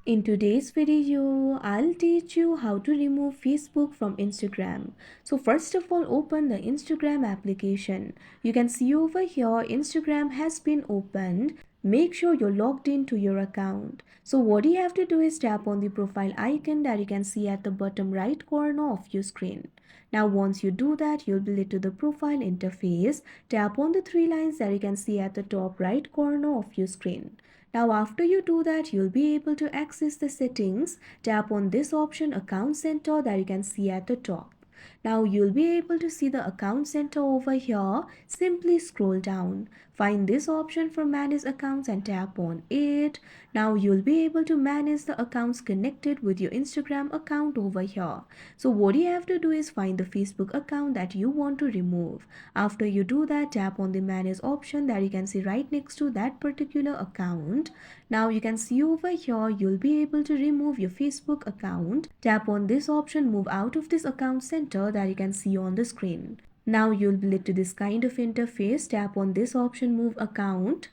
In today's video, I'll teach you how to remove Facebook from Instagram. So first of all, open the Instagram application. You can see over here, Instagram has been opened. Make sure you're logged into your account. So what you have to do is tap on the profile icon that you can see at the bottom right corner of your screen. Now once you do that, you'll be led to the profile interface. Tap on the three lines that you can see at the top right corner of your screen. Now after you do that, you'll be able to access the settings. Tap on this option Account Center that you can see at the top. Now you'll be able to see the account center over here. Simply scroll down. Find this option for manage accounts and tap on it. Now you'll be able to manage the accounts connected with your Instagram account over here. So what you have to do is find the Facebook account that you want to remove. After you do that, tap on the manage option that you can see right next to that particular account. Now you can see over here, you'll be able to remove your Facebook account. Tap on this option, move out of this account center that you can see on the screen. Now you'll be led to this kind of interface. Tap on this option, move account.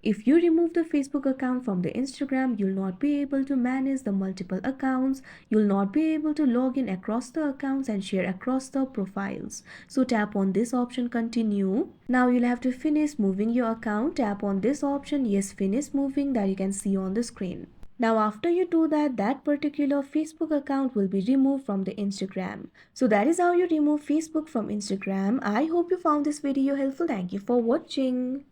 If you remove the Facebook account from the Instagram, you'll not be able to manage the multiple accounts. You'll not be able to log in across the accounts and share across the profiles. So tap on this option, continue. Now you'll have to finish moving your account. Tap on this option, yes, finish moving, that you can see on the screen. Now after you do that, that particular Facebook account will be removed from the Instagram. So that is how you remove Facebook from Instagram. I hope you found this video helpful. Thank you for watching.